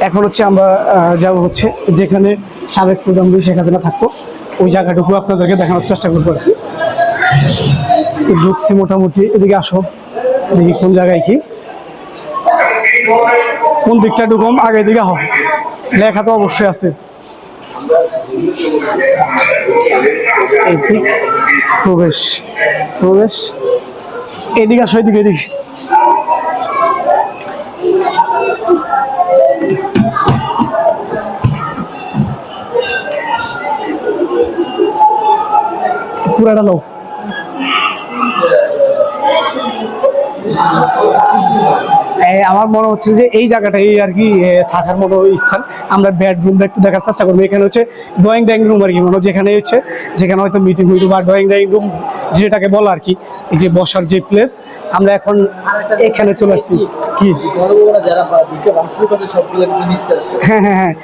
এখন হচ্ছে আমরা যাব হচ্ছে যেখানে সাবেক প্রধানমন্ত্রী শেখ হাসিনা থাকতো, ওই জায়গাটুকু আপনাদেরকে দেখানোর চেষ্টা করবো আর কি। ঢুকছি মোটামুটি, এদিকে আসো দেখি কোন জায়গায় কি, কোন দিকটা ঢুকম, আগে দিকে হয় লেখা তো অবশ্যই আছে। প্রবেশ প্রবেশ, এদিকে আসো, এদিকে এদিকে। পুরাটা লো আমার মনে হচ্ছে যে এই জায়গাটাই আর কি থাকার মতো স্থান। আমরা বেডরুম একটু দেখার চেষ্টা করবো। এখানে হচ্ছে ড্রয়িং ডাইনিং রুম আর কি, মনে যেখানে হচ্ছে যেখানে হয়তো মিটিং হইতো বা ড্রয়িং ডাইনিং রুম যেটাকে বলা আর কি, এই যে বসার যে প্লেস। আমরা এখন এখানে চলে আসছি। কি হ্যাঁ হ্যাঁ হ্যাঁ,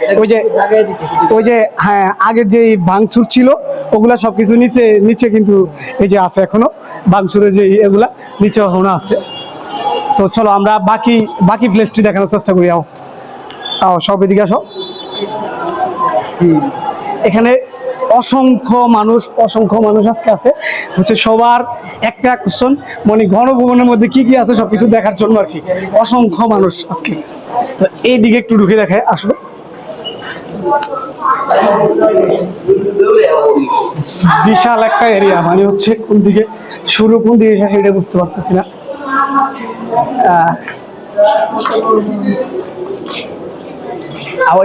ওই যে হ্যাঁ আগের যে ভাঙচুর ছিল ওগুলা সবকিছু নিচে নিচে কিন্তু এই যে আছে এখনো ভাঙচুরের যে এগুলা নিচে এখনো আছে। তো চলো আমরা বাকি বাকি প্লেসটি দেখানোর চেষ্টা করি। আও সব এদিকে আসো। এখানে অসংখ্য মানুষ আজকে আছে হচ্ছে, সবার একটা আকর্ষণ মানে গণভবনের মধ্যে কি কি আছে সবকিছু দেখার জন্য আর কি। অসংখ্য মানুষ আজকে। তো এই দিকে একটু ঢুকে দেখায় আসলে। বিশাল একটা এরিয়া, মানে হচ্ছে কোন দিকে শুরু কোন দিকে শেষ এটা বুঝতে পারতেছি না।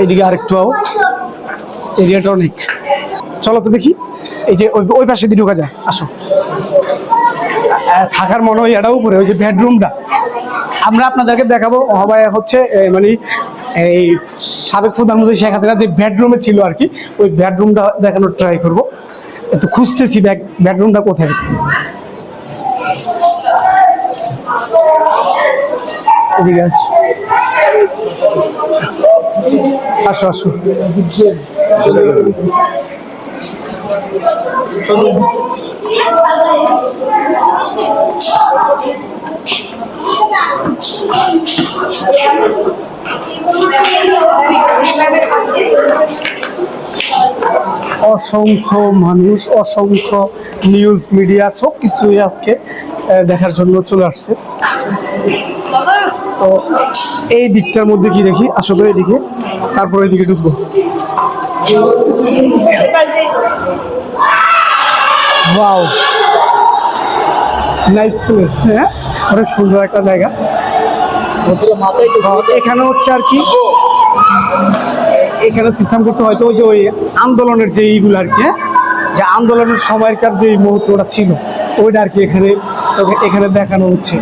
এইদিকে আরেকটু এরিয়াটা অনেক। চলো তো দেখি, এই যে ওই পাশে দিয়ে ঢোকা যায়, আসো। থাকার মনে হয় এটাও উপরে, ওই যে বেডরুমটা আমরা আপনাদেরকে দেখাবো হবে হচ্ছে মানে এই সাবেক প্রধানমন্ত্রী শেখ হাসিনা যে বেডরুমে ছিল আর কি, ওই বেডরুমটা দেখানোর ট্রাই করবো। একটু খুঁজতেছি বেডরুমটা কোথায়। এদিকে আসো আসো। অসংখ্য মানুষ, অসংখ্য নিউজ মিডিয়া সব কিছুই আজকে দেখার জন্য চলে আসছে। তো এই দিকটার মধ্যে কি দেখি, আসো তো এদিকে, তারপর এদিকে ঢুকবো। Wow, nice place. হ্যাঁ, অনেক সুন্দর একটা জায়গা। এখানে হচ্ছে আর কি, এখানে সিস্টেম করছে হয়তো ওই যে ওই আন্দোলনের যে এইগুলো আর কি, যে আন্দোলনের সময়কার যে মুহূর্তটা ছিল ওইটা আর কি এখানে দেখানো হচ্ছে।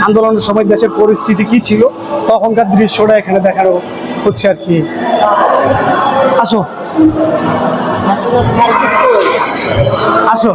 আন্দোলনের সময় দেশের পরিস্থিতি কি ছিল তখনকার দৃশ্যটা এখানে দেখানো হচ্ছে আর কি। আসো আসো।